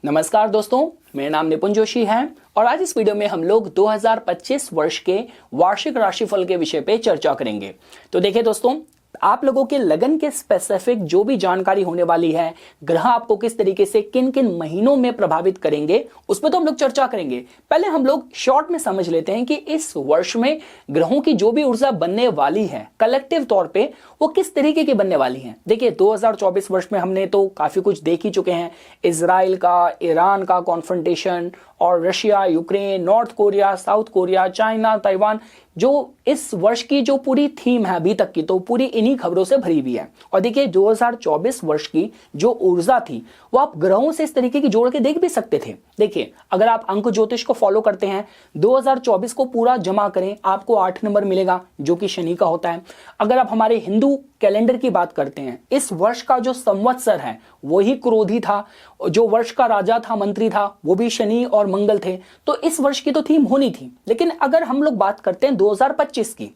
नमस्कार दोस्तों, मेरा नाम निपुण जोशी है और आज इस वीडियो में हम लोग 2025 वर्ष के वार्षिक राशिफल के विषय पे चर्चा करेंगे। तो देखिए दोस्तों, आप लोगों के लगन के स्पेसिफिक जो भी जानकारी होने वाली है, ग्रह आपको किस तरीके से किन किन महीनों में प्रभावित करेंगे, उस पर तो हम लोग चर्चा करेंगे। पहले हम लोग शॉर्ट में समझ लेते हैं कि इस वर्ष में ग्रहों की जो भी ऊर्जा बनने वाली है कलेक्टिव तौर पे वो किस तरीके की बनने वाली है। देखिए 2024 वर्ष में हमने तो काफी कुछ देख ही चुके हैं। इजराइल का, ईरान का कॉन्फ्रंटेशन और Russia, Ukraine, north Korea, south Korea, China, Taiwan, जो इस वर्ष की जो पूरी थीम है अभी तक की, तो पूरी इन्हीं खबरों से भरी हुई है। और देखिए 2024 वर्ष की जो ऊर्जा थी वो आप ग्रहों से इस तरीके की जोड़ के देख भी सकते थे। देखिए अगर आप अंक ज्योतिष को फॉलो करते हैं, 2024 को पूरा जमा करें, आपको 8 नंबर मिलेगा जो कि शनि का होता है। अगर आप हमारे हिंदू कैलेंडर की बात करते हैं, इस वर्ष का जो संवत्सर है वही क्रोधी था, जो वर्ष का राजा था, मंत्री था, वो भी शनि और मंगल थे। तो इस वर्ष की तो थीम होनी थी। लेकिन अगर हम लोग बात करते हैं 2025 की,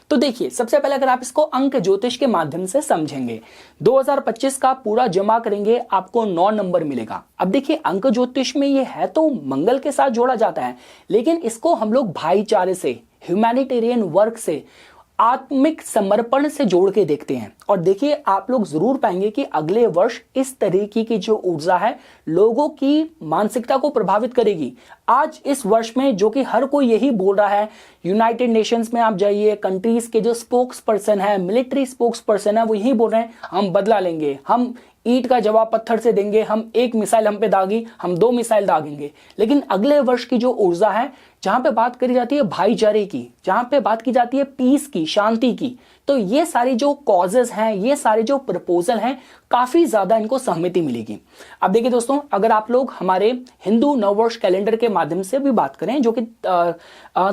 तो देखिए सबसे पहले अगर आप इसको अंक ज्योतिष के माध्यम से समझेंगे, 2025 का पूरा जमा करेंगे आपको 9 नंबर मिलेगा। अब देखिए अंक ज्योतिष में ये है तो मंगल के साथ जोड़ा जाता है, लेकिन इसको हम लोग भाईचारे से, ह्यूमैनिटेरियन वर्क से, आत्मिक समर्पण से जोड़ के देखते हैं। और देखिए आप लोग जरूर पाएंगे कि अगले वर्ष इस तरीके की जो ऊर्जा है लोगों की मानसिकता को प्रभावित करेगी। आज इस वर्ष में जो कि हर कोई यही बोल रहा है, यूनाइटेड नेशंस में आप जाइए, कंट्रीज के जो स्पोक्स पर्सन है, मिलिट्री स्पोक्स पर्सन है, वो यही बोल रहे हैं हम बदला लेंगे, हम ईंट का जवाब पत्थर से देंगे, हम एक मिसाइल हम पे दागी, हम 2 मिसाइल दागेंगे। लेकिन अगले वर्ष की जो ऊर्जा है, जहां पे बात करी जाती है भाईचारे की, जहां पे बात की जाती है पीस की, शांति की, तो ये सारी जो कॉजेस हैं, ये सारे जो प्रपोजल हैं, काफी ज्यादा इनको सहमति मिलेगी। अब देखिए दोस्तों, अगर आप लोग हमारे हिंदू नववर्ष कैलेंडर के माध्यम से भी बात करें, जो कि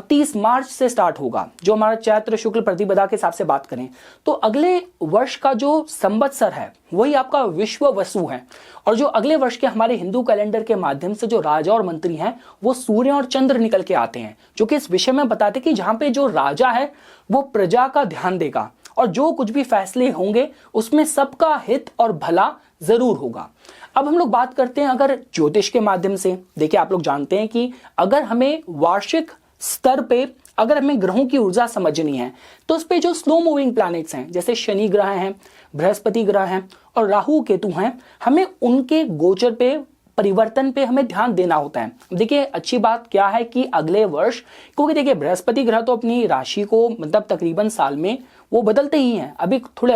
30 मार्च से स्टार्ट होगा, जो हमारा चैत्र शुक्ल प्रतिपदा के हिसाब से बात करें, तो अगले वर्ष का जो संवत्सर है वही आपका विश्व वसु है। और जो अगले वर्ष के हमारे हिंदू कैलेंडर के माध्यम से जो राजा और मंत्री हैं वो सूर्य और चंद्र निकल के आते हैं, जो कि इस विषय में बताते कि जहां पे जो राजा है वो प्रजा का ध्यान देगा और जो कुछ भी फैसले होंगे उसमें सबका हित और भला जरूर होगा। अब हम लोग बात करते हैं अगर ज्योतिष के माध्यम से। देखिए आप लोग जानते हैं कि अगर हमें वार्षिक स्तर पे अगर हमें ग्रहों की ऊर्जा समझनी है तो उस पे जो स्लो मूविंग प्लैनेट्स हैं, जैसे शनि ग्रह हैं, बृहस्पति ग्रह हैं और राहु केतु हैं, हमें उनके गोचर पे, परिवर्तन पे हमें ध्यान देना होता है। देखिए अच्छी बात क्या है कि अगले वर्ष, क्योंकि देखिए बृहस्पति ग्रह तो अपनी राशि को मतलब तकरीबन साल में वो बदलते ही हैं। अभी थोड़े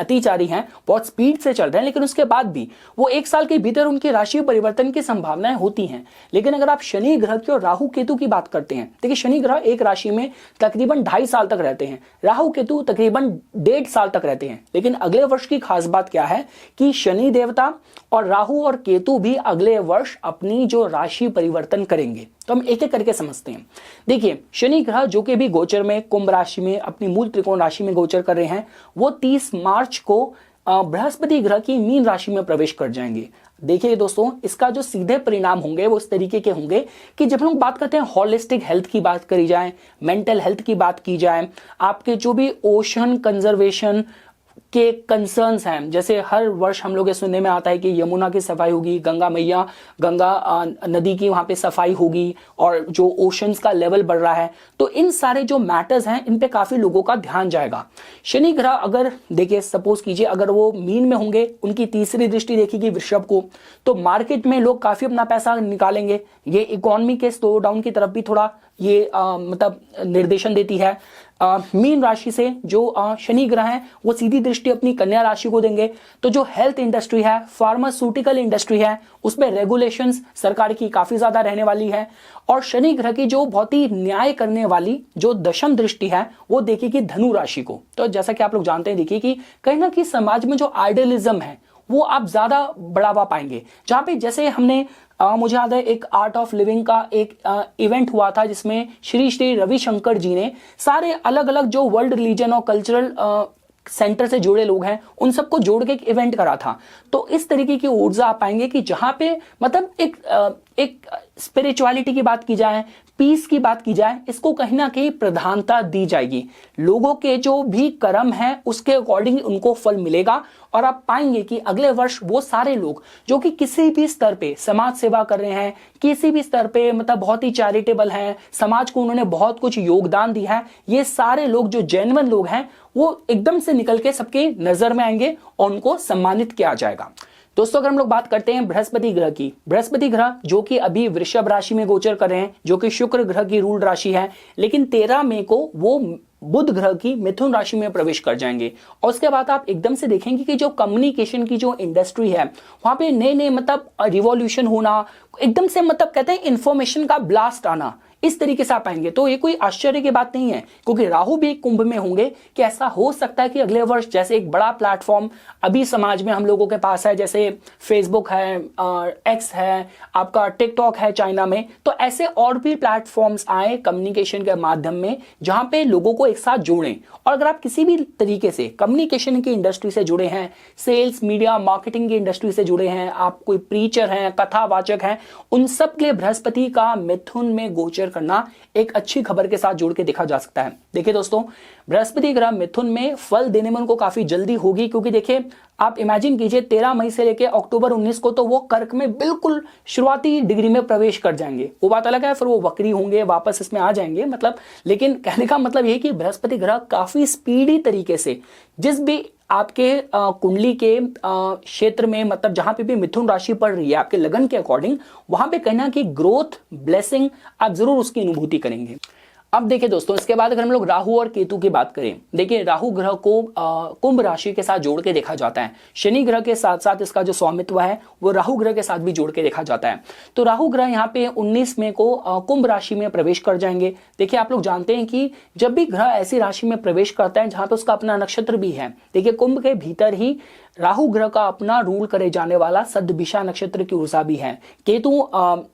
अतिचारी हैं, बहुत स्पीड से चल रहे हैं, लेकिन उसके बाद भी वो 1 साल के भीतर उनकी राशि परिवर्तन की संभावनाएं होती हैं। लेकिन अगर आप शनि ग्रह की और राहु केतु की बात करते हैं, देखिए शनि ग्रह एक राशि में तकरीबन 2.5 साल तक रहते हैं, राहु केतु तकरीबन 1.5 साल तक रहते हैं। लेकिन अगले वर्ष की खास बात क्या है कि शनि देवता और राहु और केतु भी अगले वर्ष अपनी जो राशि परिवर्तन करेंगे। तो हम एक एक करके समझते हैं। देखिए शनि ग्रह जो कि भी गोचर में कुंभ राशि में अपनी मूल त्रिकोण राशि में गोचर कर रहे हैं, वो 30 मार्च को बृहस्पति ग्रह की मीन राशि में प्रवेश कर जाएंगे। देखिए दोस्तों, इसका जो सीधे परिणाम होंगे वो इस तरीके के होंगे कि जब हम बात करते हैं हॉलिस्टिक हेल्थ की बात करी जाए, मेंटल हेल्थ की बात की जाए, आपके जो भी ओशन कंजर्वेशन के कंसर्न्स हैं, जैसे हर वर्ष हम लोग ये सुनने में आता है कि यमुना की सफाई होगी, गंगा नदी की वहां पे सफाई होगी और जो ओशंस का लेवल बढ़ रहा है, तो इन सारे जो मैटर्स हैं इन पे काफी लोगों का ध्यान जाएगा। शनि ग्रह अगर देखिए सपोज कीजिए अगर वो मीन में होंगे, उनकी तीसरी दृष्टि देखेगी वृषभ को, तो मार्केट में लोग काफी अपना पैसा निकालेंगे। ये इकोनॉमी के स्लो डाउन की तरफ भी थोड़ा ये मतलब निर्देशन देती है। मीन राशि से जो शनि ग्रह है वो सीधी दृष्टि अपनी कन्या राशि को देंगे, तो जो हेल्थ इंडस्ट्री है, फार्मास्यूटिकल इंडस्ट्री है, उसमें रेगुलेशंस सरकार की काफी ज्यादा रहने वाली है। और शनि ग्रह की जो बहुत ही न्याय करने वाली जो दशम दृष्टि है वो देखेगी धनु राशि को। तो जैसा कि आप लोग जानते हैं, देखिए कि कहीं ना कहीं समाज में जो आइडियलिज्म है वो आप ज्यादा बढ़ावा पाएंगे। जहां पे जैसे हमने मुझे याद है एक आर्ट ऑफ लिविंग का एक इवेंट हुआ था जिसमें श्री श्री रविशंकर जी ने सारे अलग अलग जो वर्ल्ड रिलीजन और कल्चरल सेंटर से जुड़े लोग हैं उन सबको जोड़ के एक इवेंट करा था। तो इस तरीके की ऊर्जा आप पाएंगे कि जहां पे मतलब एक स्पिरिचुअलिटी की बात की जाए, पीस की बात की जाए, इसको कहीं ना कहीं प्रधानता दी जाएगी। लोगों के जो भी कर्म है उसके अकॉर्डिंग उनको फल मिलेगा और आप पाएंगे कि अगले वर्ष वो सारे लोग जो कि किसी भी स्तर पे समाज सेवा कर रहे हैं, किसी भी स्तर पे मतलब बहुत ही चैरिटेबल हैं, समाज को उन्होंने बहुत कुछ योगदान दिया है, ये सारे लोग जो जेन्युइन लोग हैं वो एकदम से निकल के सबके नजर में आएंगे और उनको सम्मानित किया जाएगा। दोस्तों अगर हम लोग बात करते हैं बृहस्पति ग्रह की, बृहस्पति ग्रह जो कि अभी वृषभ राशि में गोचर कर रहे हैं, जो कि शुक्र ग्रह की रूल राशि है, लेकिन 13 मई को वो बुध ग्रह की मिथुन राशि में प्रवेश कर जाएंगे। और उसके बाद आप एकदम से देखेंगे कि जो कम्युनिकेशन की जो इंडस्ट्री है वहां पे नए नए मतलब रिवॉल्यूशन होना, एकदम से मतलब कहते हैं इंफॉर्मेशन का ब्लास्ट आना, इस तरीके से आप पाएंगे। तो ये कोई आश्चर्य की बात नहीं है, क्योंकि राहु भी कुंभ में होंगे कि ऐसा हो सकता है कि अगले वर्ष जैसे एक बड़ा प्लेटफॉर्म अभी समाज में हम लोगों के पास है, जैसे फेसबुक है, एक्स है, आपका टिकटॉक है चाइना में, तो ऐसे और भी प्लेटफॉर्म्स आए कम्युनिकेशन के माध्यम में जहां पे लोगों को एक साथ जोड़ें। और अगर आप किसी भी तरीके से कम्युनिकेशन की इंडस्ट्री से जुड़े हैं, सेल्स मीडिया मार्केटिंग की इंडस्ट्री से जुड़े हैं, आप कोई प्रीचर हैं, कथावाचक हैं, उन सब के लिए बृहस्पति का मिथुन में गोचर करना एक अच्छी खबर के साथ जोड़ के देखा जा सकता है। देखिए दोस्तों, बृहस्पति ग्रह मिथुन में फल देने में उनको काफी जल्दी होगी, क्योंकि देखिए आप इमेजिन कीजिए 13 मई से लेकर अक्टूबर 19 को तो वो कर्क में बिल्कुल शुरुआती डिग्री में प्रवेश कर जाएंगे। वो बात अलग है, फिर वो वक्री होंगे, वापस इसमें आ जाएंगे, मतलब लेकिन कहने का मतलब ये कि बृहस्पति ग्रह काफी स्पीडी तरीके से जिस भी आपके कुंडली के क्षेत्र में, मतलब जहां पे भी मिथुन राशि पड़ रही है आपके लगन के अकॉर्डिंग, वहां पे कहना कि ग्रोथ ब्लेसिंग आप जरूर उसकी अनुभूति करेंगे। अब देखिए दोस्तों, इसके बाद अगर हम लोग राहु और केतु की बात करें, देखिए राहु ग्रह को कुंभ राशि के साथ जोड़ के देखा जाता है, शनि ग्रह के साथ साथ इसका जो स्वामित्व है वो राहु ग्रह के साथ भी जोड़ के देखा जाता है। तो राहु ग्रह यहाँ पे 19 मई को कुंभ राशि में प्रवेश कर जाएंगे। देखिए आप लोग जानते हैं कि जब भी ग्रह ऐसी राशि में प्रवेश करता है जहां पे उसका अपना नक्षत्र भी है, देखिए कुंभ के भीतर ही राहु ग्रह का अपना रूल करे जाने वाला सदभिषा नक्षत्र की ऊर्जा भी है। केतु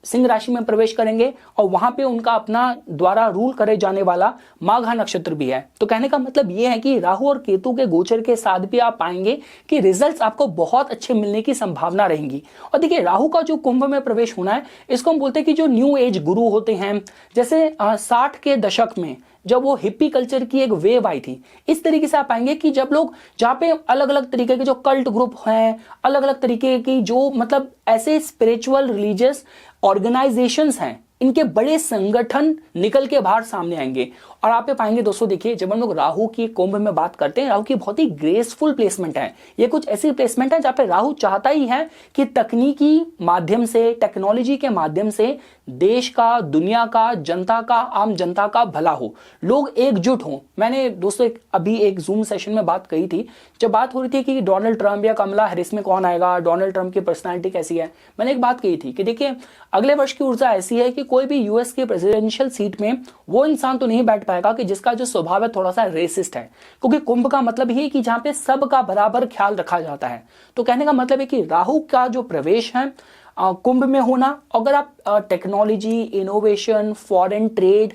सिंह राशि में प्रवेश करेंगे और वहां पे उनका अपना द्वारा रूल करे जाने वाला माघा नक्षत्र भी है। तो कहने का मतलब ये है कि राहु और केतु के गोचर के साथ भी आप पाएंगे कि रिजल्ट्स आपको बहुत अच्छे मिलने की संभावना रहेंगी। और देखिए राहु का जो कुंभ में प्रवेश होना है, इसको हम बोलते हैं कि जो न्यू एज गुरु होते हैं, जैसे 60 के दशक में जब वो हिप्पी कल्चर की एक वेव आई थी, इस तरीके से आप पाएंगे कि जब लोग जहां पे अलग अलग तरीके के जो कल्ट ग्रुप हैं, अलग अलग तरीके की जो मतलब ऐसे स्पिरिचुअल रिलीजियस ऑर्गेनाइजेशंस हैं, इनके बड़े संगठन निकल के बाहर सामने आएंगे। और आप पे पाएंगे दोस्तों, देखिए जब हम लोग राहु की कुंभ में बात करते हैं, राहु की बहुत ही ग्रेसफुल प्लेसमेंट है। ये कुछ ऐसी प्लेसमेंट है जहां पे राहु चाहता ही है कि तकनीकी माध्यम से, टेक्नोलॉजी के माध्यम से देश का, दुनिया का, जनता का, आम जनता का भला हो, लोग एकजुट हों। मैंने दोस्तों अभी एक जूम सेशन में बात कही थी, जब बात हो रही थी कि डोनाल्ड ट्रंप या कमला हैरिस में कौन आएगा, डोनाल्ड ट्रंप की पर्सनैलिटी कैसी है, मैंने एक बात कही थी कि देखिए अगले वर्ष की ऊर्जा ऐसी है कि कोई भी यूएस के प्रेसिडेंशियल सीट में वो इंसान तो नहीं बैठ पाएगा कि जिसका जो स्वभाव है थोड़ा सा रेसिस्ट है, क्योंकि कुंभ का मतलब ही कि जहां पे सबका बराबर ख्याल रखा जाता है। तो कहने का मतलब है कि राहु का जो प्रवेश है कुंभ में होना, अगर आप technology, innovation, foreign trade,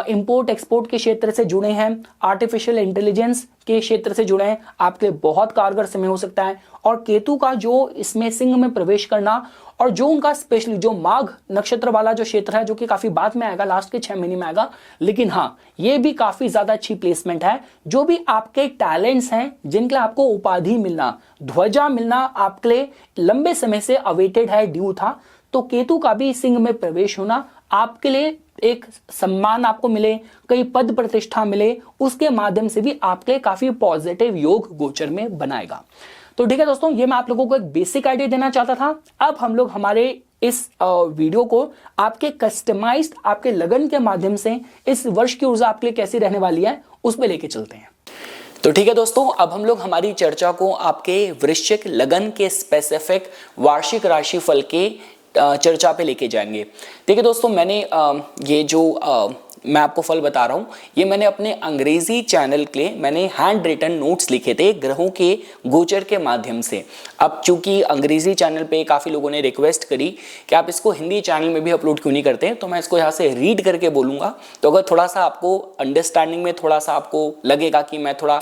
import export के क्षेत्र से जुड़े हैं, आर्टिफिशियल इंटेलिजेंस के क्षेत्र से जुड़े हैं, आपके लिए बहुत कारगर समय हो सकता है। और केतु का जो इसमें सिंह में प्रवेश करना और जो उनका स्पेशली जो माघ नक्षत्र वाला जो क्षेत्र है, जो कि काफी बाद में आएगा, लास्ट के 6 महीने में आएगा, लेकिन हाँ ये भी काफी ज्यादा अच्छी प्लेसमेंट है। जो भी आपके टैलेंट्स हैं, जिनके लिए आपको उपाधि मिलना, ध्वजा मिलना आपके लिए लंबे समय से अवेटेड है, ड्यू था, तो केतु का भी सिंह में प्रवेश होना आपके लिए एक सम्मान आपको मिले, कई पद प्रतिष्ठा मिले, उसके माध्यम से भी आपके लिए काफी पॉजिटिव योग गोचर में बनाएगा। तो ठीक है दोस्तों, ये मैं आप लोगों को एक बेसिक आइडिया देना चाहता था। अब हम लोग हमारे इस वीडियो को आपके कस्टमाइज्ड, आपके लगन के माध्यम से इस वर्ष की ऊर्जा आपके लिए कैसी रहने वाली है उस पर लेके चलते हैं। तो ठीक है दोस्तों, अब हम लोग हमारी चर्चा को आपके वृश्चिक लगन के स्पेसिफिक वार्षिक राशिफल के चर्चा पे लेके जाएंगे। देखिए दोस्तों, मैंने ये जो मैं आपको फल बता रहा हूँ, ये मैंने अपने अंग्रेजी चैनल के लिए मैंने हैंड रिटन नोट्स लिखे थे ग्रहों के गोचर के माध्यम से। अब चूंकि अंग्रेजी चैनल पे काफ़ी लोगों ने रिक्वेस्ट करी कि आप इसको हिंदी चैनल में भी अपलोड क्यों नहीं करते, तो मैं इसको यहाँ से रीड करके बोलूँगा। तो अगर थोड़ा सा आपको अंडरस्टैंडिंग में थोड़ा सा आपको लगेगा कि मैं थोड़ा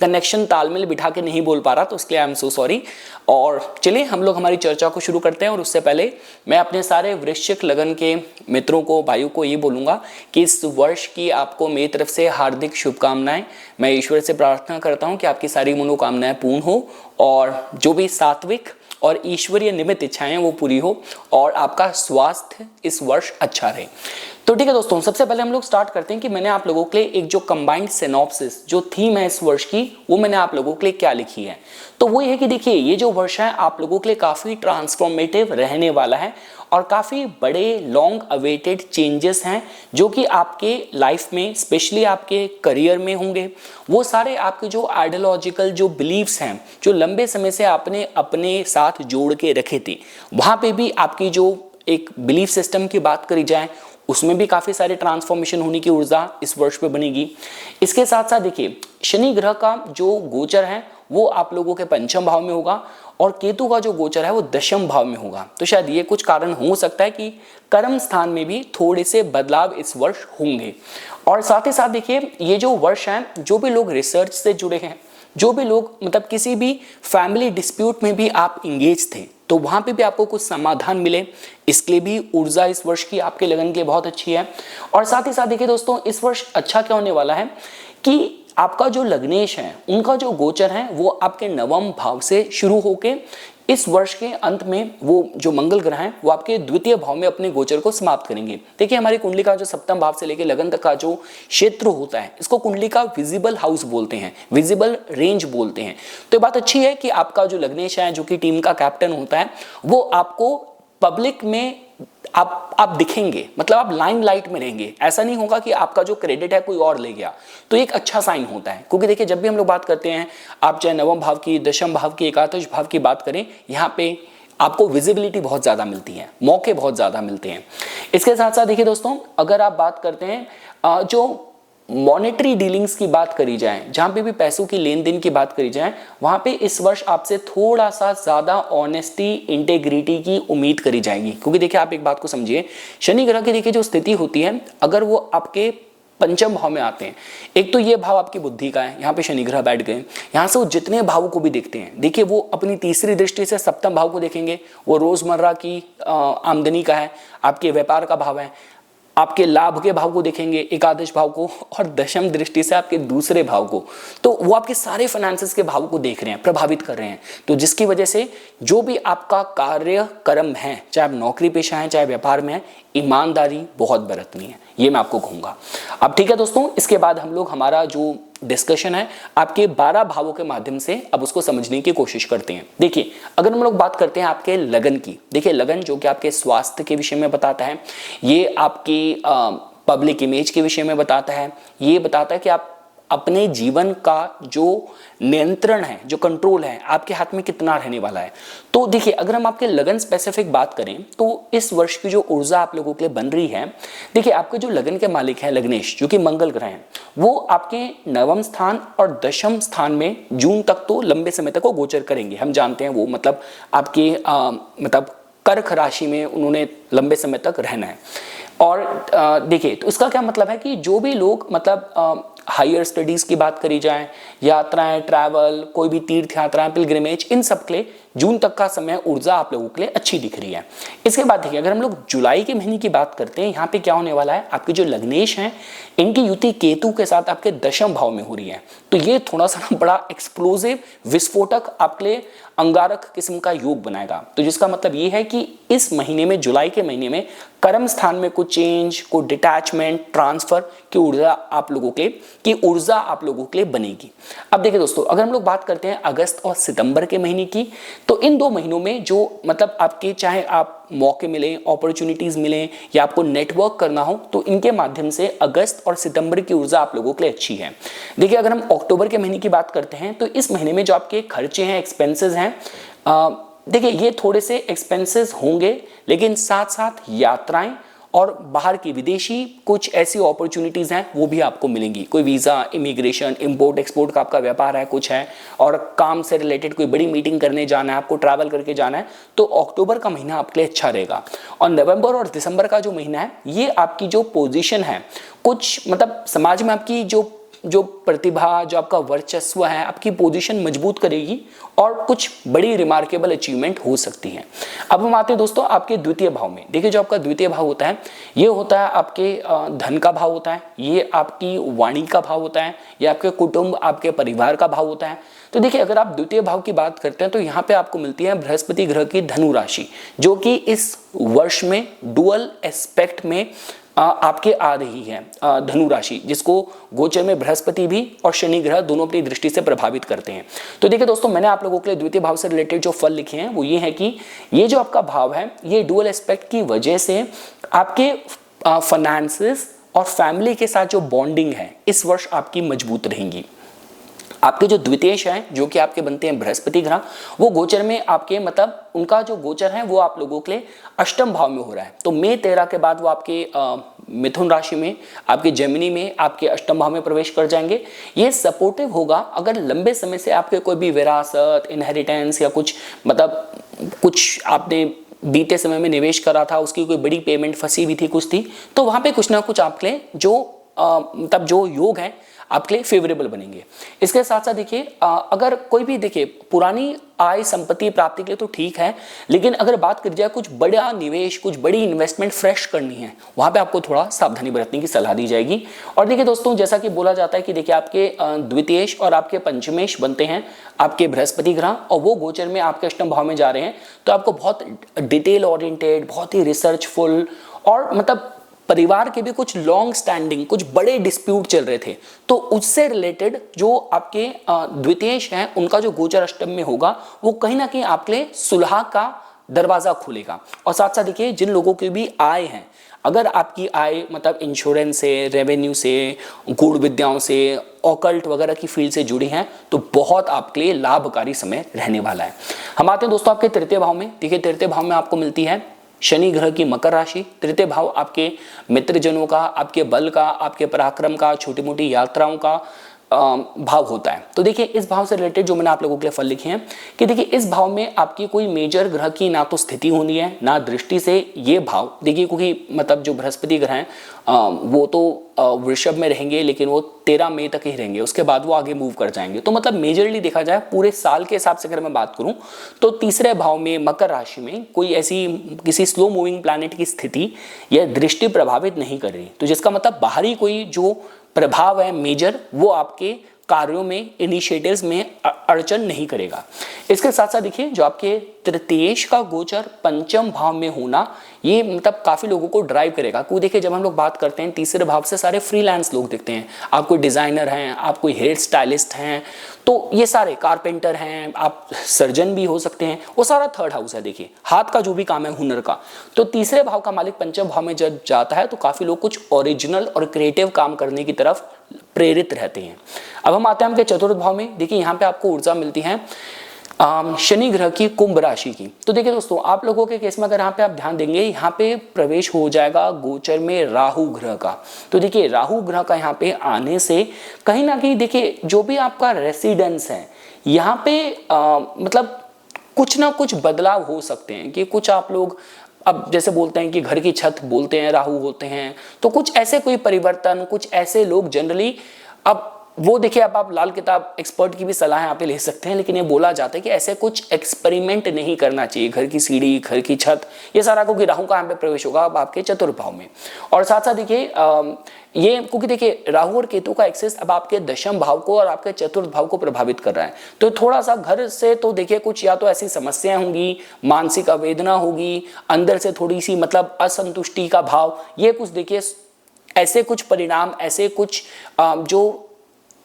कनेक्शन तालमेल बिठा के नहीं बोल पा रहा, तो इसके लिए आई एम सो सॉरी। और चलिए हम लोग हमारी चर्चा को शुरू करते हैं। और उससे पहले मैं अपने सारे वृश्चिक लगन के मित्रों को, भाइयों को ये बोलूँगा कि इस वर्ष की आपको मेरी तरफ से हार्दिक शुभकामनाएं। मैं ईश्वर से प्रार्थना करता हूँ कि आपकी सारी मनोकामनाएं पूर्ण हो और जो भी सात्विक और ईश्वरीय निमित्त इच्छाएं वो पूरी हो और आपका स्वास्थ्य इस वर्ष अच्छा रहे। तो ठीक है दोस्तों, सबसे पहले हम लोग स्टार्ट करते हैं कि मैंने आप लोगों के लिए एक जो कंबाइंड सिनॉप्सिस, जो थीम है इस वर्ष की, वो मैंने आप लोगों के लिए क्या लिखी है। तो वो ये है कि देखिए, ये जो वर्ष है आप लोगों के लिए काफी ट्रांसफॉर्मेटिव रहने वाला है और काफी बड़े लॉन्ग अवेटेड चेंजेस हैं जो कि आपके लाइफ में, स्पेशली आपके करियर में होंगे। वो सारे आपके जो आइडियोलॉजिकल जो बिलीव्स हैं, जो लंबे समय से आपने अपने साथ जोड़ के रखे थे, वहां पे भी आपकी जो एक बिलीफ सिस्टम की बात करी जाए उसमें भी काफी सारे ट्रांसफॉर्मेशन होने की ऊर्जा इस वर्ष पे बनेगी। इसके साथ साथ देखिए, शनि ग्रह का जो गोचर है वो आप लोगों के पंचम भाव में होगा और केतु का जो गोचर है वो दशम भाव में होगा। तो शायद ये कुछ कारण हो सकता है कि कर्म स्थान में भी थोड़े से बदलाव इस वर्ष होंगे। और साथ ही साथ देखिए, ये जो वर्ष है, जो भी लोग रिसर्च से जुड़े हैं, जो भी लोग मतलब किसी भी फैमिली डिस्प्यूट में भी आप इंगेज थे, तो वहां पे भी आपको कुछ समाधान मिले, इसके लिए भी ऊर्जा इस वर्ष की आपके लगन के लिए बहुत अच्छी है। और साथ ही साथ देखिए दोस्तों, इस वर्ष अच्छा क्या होने वाला है कि आपका जो लग्नेश है, उनका जो गोचर है वो आपके नवम भाव से शुरू होके इस वर्ष के अंत में वो जो मंगल ग्रह हैं वो आपके द्वितीय भाव में अपने गोचर को समाप्त करेंगे। देखिए, हमारी कुंडली का जो सप्तम भाव से लेकर लगन तक का जो क्षेत्र होता है, इसको कुंडली का विजिबल हाउस बोलते हैं, विजिबल रेंज बोलते हैं। तो ये बात अच्छी है कि आपका जो लग्नेश है, जो कि टीम का कैप्टन होता है, वो आपको पब्लिक में आप दिखेंगे, मतलब आप लाइमलाइट में रहेंगे। ऐसा नहीं होगा कि आपका जो क्रेडिट है कोई और ले गया, तो एक अच्छा साइन होता है। क्योंकि देखिए, जब भी हम लोग बात करते हैं, आप चाहे नवम भाव की, दशम भाव की, एकादश भाव की बात करें, यहाँ पे आपको विजिबिलिटी बहुत ज्यादा मिलती है, मौके बहुत ज्यादा मिलते हैं। इसके साथ साथ देखिए दोस्तों, अगर आप बात करते हैं जो मॉनेटरी डीलिंग्स की बात करी जाए, जहां पे भी पैसों की लेन देन की बात करी जाए, वहां पे इस वर्ष आपसे थोड़ा सा ज्यादा ऑनेस्टी, इंटेग्रिटी की उम्मीद करी जाएगी। क्योंकि देखिए, आप एक बात को समझिए, शनि ग्रह की देखिए जो स्थिति होती है, अगर वो आपके पंचम भाव में आते हैं, एक तो ये भाव आपकी बुद्धि का है, यहाँ पे शनि ग्रह बैठ गए, यहाँ से वो जितने भावों को भी देखते हैं, देखिए वो अपनी तीसरी दृष्टि से सप्तम भाव को देखेंगे। वो रोजमर्रा की आमदनी का है, आपके व्यापार का भाव है, आपके लाभ के भाव को देखेंगे, एकादश भाव को, और दशम दृष्टि से आपके दूसरे भाव को। तो वो आपके सारे फाइनेंसेस के भाव को देख रहे हैं, प्रभावित कर रहे हैं। तो जिसकी वजह से जो भी आपका कार्य कर्म है, चाहे आप नौकरी पेशा है, चाहे व्यापार में है, ईमानदारी बहुत बरतनी है, ये मैं आपको कहूंगा। अब ठीक है दोस्तों, इसके बाद हम लोग हमारा जो डिस्कशन है आपके 12 भावों के माध्यम से अब उसको समझने की कोशिश करते हैं। देखिए, अगर हम लोग बात करते हैं आपके लगन की, देखिए लगन जो कि आपके स्वास्थ्य के विषय में बताता है, ये आपकी पब्लिक इमेज के विषय में बताता है, ये बताता है कि आप अपने जीवन का जो नियंत्रण है, जो कंट्रोल है, आपके हाथ में कितना रहने वाला है। तो देखिए, अगर हम आपके लगन स्पेसिफिक बात करें, तो इस वर्ष की जो ऊर्जा आप लोगों के लिए बन रही है, देखिए आपके जो लगन के मालिक है लग्नेश, जो कि मंगल ग्रह हैं, वो आपके नवम स्थान और दशम स्थान में जून तक तो लंबे समय तक वो गोचर करेंगे। हम जानते हैं वो मतलब आपके मतलब कर्क राशि में उन्होंने लंबे समय तक रहना है। और देखिए, तो इसका क्या मतलब है कि जो भी लोग मतलब हायर स्टडीज की बात करी जाए, यात्राएं, ट्रैवल, कोई भी तीर्थ यात्राएं, पिलग्रिमेज, इन सब के लिए जून तक का समय ऊर्जा आप लोगों के लिए अच्छी दिख रही है। इसके बाद देखिए, अगर हम लोग जुलाई के महीने की बात करते हैं, यहाँ पे क्या होने वाला है, आपके जो लग्नेश हैं, इनकी युति केतु के साथ आपके दशम भाव में हो रही है। तो ये थोड़ा सा बड़ा एक्सप्लोसिव, विस्फोटक आपके लिए अंगारक किस्म का योग बनाएगा। तो जिसका मतलब ये है कि इस महीने में, जुलाई के महीने में, कर्म स्थान में कुछ चेंज, कुछ डिटैचमेंट, ट्रांसफर की ऊर्जा आप लोगों के लिए बनेगी। अब देखिए दोस्तों, अगर हम लोग बात करते हैं अगस्त और सितंबर के महीने की, तो इन 2 महीनों में जो मतलब आपके चाहे आप मौके मिले, अपॉर्चुनिटीज मिले, या आपको नेटवर्क करना हो, तो इनके माध्यम से अगस्त और सितंबर की ऊर्जा आप लोगों के लिए अच्छी है। देखिए, अगर हम अक्टूबर के महीने की बात करते हैं, तो इस महीने में जो आपके खर्चे हैं, एक्सपेंसेस हैं, देखिए ये थोड़े से एक्सपेंसेस होंगे, लेकिन साथ साथ यात्राएं और बाहर की विदेशी कुछ ऐसी अपॉर्चुनिटीज हैं वो भी आपको मिलेंगी। कोई वीजा, इमिग्रेशन, इंपोर्ट एक्सपोर्ट का आपका व्यापार है, कुछ है, और काम से रिलेटेड कोई बड़ी मीटिंग करने जाना है, आपको ट्रैवल करके जाना है, तो अक्टूबर का महीना आपके लिए अच्छा रहेगा। और नवंबर और दिसंबर का जो महीना है, ये आपकी जो पोजीशन है, कुछ मतलब समाज में आपकी जो जो प्रतिभा, जो आपका वर्चस्व है, आपकी पोजीशन मजबूत करेगी और कुछ बड़ी रिमार्केबल अचीवमेंट हो सकती है। अब हम आते हैं दोस्तों आपके द्वितीय भाव में। देखिए जो आपका द्वितीय भाव होता है ये होता है आपके धन का भाव होता है, ये आपकी वाणी का भाव होता है, ये आपके कुटुंब, आपके परिवार का भाव होता है। तो देखिए अगर आप द्वितीय भाव की बात करते हैं तो यहाँ पे आपको मिलती है बृहस्पति ग्रह की धनु राशि, जो कि इस वर्ष में डुअल एस्पेक्ट में आपके आ रही है धनु राशि, जिसको गोचर में बृहस्पति भी और शनि ग्रह दोनों अपनी दृष्टि से प्रभावित करते हैं। तो देखिए दोस्तों मैंने आप लोगों के लिए द्वितीय भाव से रिलेटेड जो फल लिखे हैं वो ये है कि ये जो आपका भाव है ये डुअल एस्पेक्ट की वजह से आपके फाइनेंसेस और फैमिली के साथ जो बॉन्डिंग है इस वर्ष आपकी मजबूत रहेंगी। आपके जो द्वितीयेश हैं जो कि आपके बनते हैं बृहस्पति ग्रह, वो गोचर में आपके मतलब उनका जो गोचर है वो आप लोगों के लिए अष्टम भाव में हो रहा है। तो मई 13 के बाद वो आपके मिथुन राशि में, आपके जेमिनी में, आपके अष्टम भाव में प्रवेश कर जाएंगे। ये सपोर्टिव होगा अगर लंबे समय से आपके कोई भी विरासत, इनहेरिटेंस या कुछ मतलब कुछ आपने बीते समय में निवेश करा था, उसकी कोई बड़ी पेमेंट फंसी हुई थी, कुछ थी, तो वहां पे कुछ ना कुछ आपके लिए जो मतलब जो योग है आपके लिए फेवरेबल बनेंगे। इसके साथ साथ देखिए अगर कोई भी देखिए पुरानी आय संपत्ति प्राप्ति के लिए तो ठीक है, लेकिन अगर बात कर जाए कुछ बड़ा निवेश, कुछ बड़ी इन्वेस्टमेंट फ्रेश करनी है, वहां पे आपको थोड़ा सावधानी बरतने की सलाह दी जाएगी। और देखिए दोस्तों जैसा कि बोला जाता है कि देखिए आपके द्वितीयेश और आपके पंचमेश बनते हैं आपके बृहस्पति ग्रह और वो गोचर में आपके अष्टम भाव में जा रहे हैं, तो आपको बहुत डिटेल ओरिएंटेड, बहुत ही रिसर्चफुल और मतलब परिवार के भी कुछ लॉन्ग स्टैंडिंग कुछ बड़े डिस्प्यूट चल रहे थे, तो उससे रिलेटेड जो आपके द्वितीयेश हैं उनका जो गोचर अष्टम में होगा वो कहीं ना कहीं आपके लिए सुलह का दरवाजा खोलेगा। और साथ साथ देखिए जिन लोगों की भी आय है, अगर आपकी आय मतलब इंश्योरेंस से, रेवेन्यू से, गूढ़ विद्याओं से, ऑकल्ट वगैरह की फील्ड से जुड़ी हैं, तो बहुत आपके लिए लाभकारी समय रहने वाला है। हम आते हैं दोस्तों आपके तृतीय भाव में। देखिए तृतीय भाव में आपको मिलती है शनि ग्रह की मकर राशि। तृतीय भाव आपके मित्रजनों का, आपके बल का, आपके पराक्रम का, छोटी मोटी यात्राओं का भाव होता है। तो देखिए इस भाव से रिलेटेड जो मैंने आप लोगों के लिए फल लिखे हैं कि देखिए इस भाव में आपकी कोई मेजर ग्रह की ना तो स्थिति होनी है ना दृष्टि से ये भाव, देखिए क्योंकि मतलब जो बृहस्पति ग्रह हैं वो तो वृषभ में रहेंगे, लेकिन वो 13 मई तक ही रहेंगे, उसके बाद वो आगे मूव कर जाएंगे। तो मतलब मेजरली देखा जाए पूरे साल के हिसाब से अगर मैं बात करूं तो तीसरे भाव में मकर राशि में कोई ऐसी किसी स्लो मूविंग प्लैनेट की स्थिति या दृष्टि प्रभावित नहीं कर रही, तो जिसका मतलब बाहरी कोई जो प्रभाव है मेजर वो आपके कार्यों में, इनिशिएटिव्स में अड़चन नहीं करेगा। इसके साथ साथ देखिए जो आपके तृतीयेश का गोचर पंचम भाव में होना ये मतलब काफी लोगों को ड्राइव करेगा, क्योंकि देखिए जब हम लोग बात करते हैं तीसरे भाव से सारे फ्रीलांस लोग दिखते हैं। आप कोई डिजाइनर हैं, आप कोई हेयर स्टाइलिस्ट हैं, तो ये सारे कारपेंटर हैं, आप सर्जन भी हो सकते हैं, वो सारा थर्ड हाउस है। देखिए हाथ का जो भी काम है, हुनर का, तो तीसरे भाव का मालिक पंचम भाव में जब जाता है तो काफी लोग कुछ ओरिजिनल और क्रिएटिव काम करने की तरफ प्रेरित रहते हैं। अब हम आते हैं आपके चतुर्थ भाव में। देखिए यहाँ पे आपको ऊर्जा मिलती है शनि ग्रह की कुंभ राशि की। तो देखिए दोस्तों आप लोगों के केस में अगर यहाँ पे आप ध्यान देंगे, यहाँ पे प्रवेश हो जाएगा गोचर में राहु ग्रह का। तो देखिए राहु ग्रह का यहाँ पे आने से कहीं ना कहीं देखिए जो भी आपका रेसिडेंस है यहाँ पे मतलब कुछ ना कुछ बदलाव हो सकते हैं कि कुछ आप लोग अब जैसे बोलते हैं कि घर की छत बोलते हैं राहु होते हैं, तो कुछ ऐसे कोई परिवर्तन, कुछ ऐसे लोग जनरली अब वो देखिए अब आप लाल किताब एक्सपर्ट की भी सलाह यहाँ पे ले सकते हैं, लेकिन ये बोला जाता है कि ऐसे कुछ एक्सपेरिमेंट नहीं करना चाहिए। घर की सीढ़ी, घर की छत, ये सारा क्योंकि राहु का यहाँ पे प्रवेश होगा अब आपके चतुर्थ भाव में। और साथ साथ देखिए ये क्योंकि देखिए राहु और केतु का एक्सेस अब आपके दशम भाव को और आपके चतुर्थ भाव को प्रभावित कर रहा है, तो थोड़ा सा घर से तो देखिए कुछ या तो ऐसी समस्याएं होंगी, मानसिक अवेदना होगी, अंदर से थोड़ी सी मतलब असंतुष्टि का भाव, ये कुछ देखिए ऐसे कुछ परिणाम, ऐसे कुछ जो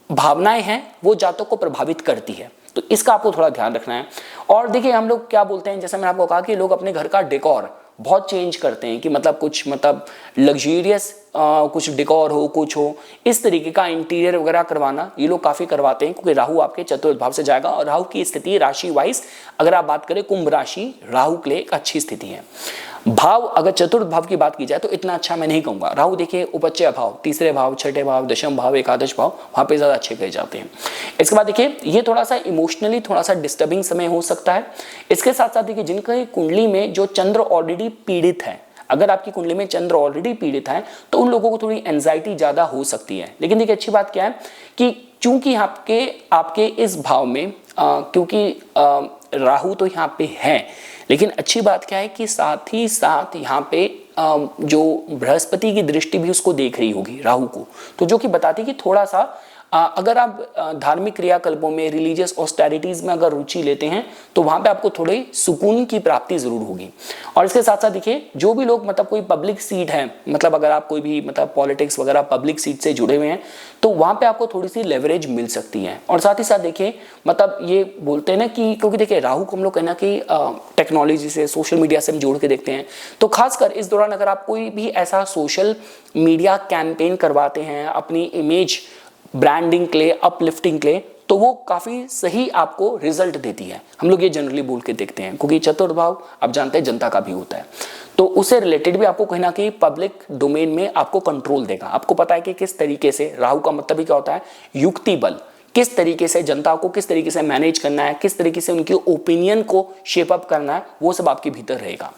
भावनाएं हैं वो जातक को प्रभावित करती है, तो इसका आपको थोड़ा ध्यान रखना है। और देखिए हम लोग क्या बोलते हैं, जैसे मैंने आपको कहा कि लोग अपने घर का डेकोर बहुत चेंज करते हैं कि मतलब कुछ मतलब लग्जरियस कुछ डेकोर हो, कुछ हो, इस तरीके का इंटीरियर वगैरह करवाना ये लोग काफी करवाते हैं, क्योंकि राहु आपके चतुर्थ भाव से जाएगा और राहु की स्थिति राशि वाइज अगर आप बात करें कुंभ राशि राहु के लिए एक अच्छी स्थिति है। भाव अगर चतुर्थ भाव की बात की जाए तो इतना अच्छा मैं नहीं कहूंगा। राहु देखिए उपचय भाव, तीसरे भाव, छठे भाव, दशम भाव, एकादश भाव, वहां पे ज्यादा अच्छे कहे जाते हैं। इसके बाद देखिए ये थोड़ा सा इमोशनली थोड़ा सा डिस्टर्बिंग समय हो सकता है। इसके साथ साथ देखिए जिनकी कुंडली में जो चंद्र ऑलरेडी पीड़ित है, अगर आपकी कुंडली में चंद्र ऑलरेडी पीड़ित है तो उन लोगों को थोड़ी एंजाइटी ज़्यादा हो सकती है। लेकिन देखिए अच्छी बात क्या है कि चूंकि आपके इस भाव में क्योंकि राहु तो यहाँ पे है, लेकिन अच्छी बात क्या है कि साथ ही साथ यहाँ पे जो बृहस्पति की दृष्टि भी उसको देख रही होगी राहु को, तो जो कि बताती है कि थोड़ा सा अगर आप धार्मिक क्रियाकल्पों में, रिलीजियस ऑस्टेरिटीज में अगर रुचि लेते हैं तो वहां पे आपको थोड़े सुकून की प्राप्ति जरूर होगी। और इसके साथ साथ देखिए जो भी लोग मतलब कोई पब्लिक सीट है, मतलब अगर आप कोई भी मतलब पॉलिटिक्स वगैरह पब्लिक सीट से जुड़े हुए हैं तो वहां पे आपको थोड़ी सी लेवरेज मिल सकती है। और साथ ही साथ देखिए मतलब ये बोलते हैं ना कि क्योंकि देखिए राहु को हम लोग कहना कि टेक्नोलॉजी से, सोशल मीडिया से हम जोड़ के देखते हैं, तो खासकर इस दौरान अगर आप कोई भी ऐसा सोशल मीडिया कैंपेन करवाते हैं अपनी इमेज ब्रांडिंग के लिए, अपलिफ्टिंग के लिए, तो वो काफी सही आपको रिजल्ट देती है। हम लोग ये जनरली बोल के देखते हैं क्योंकि चतुर्थ भाव आप जानते हैं जनता का भी होता है, तो उससे रिलेटेड भी आपको कहीं ना कहीं पब्लिक डोमेन में आपको कंट्रोल देगा। आपको पता है कि किस तरीके से राहु का मतलब ही क्या होता है, युक्ति बल, किस तरीके से जनता को किस तरीके से मैनेज करना है, किस तरीके से उनकी ओपिनियन को शेप अप करना है, वो सब आपके भीतर रहेगा।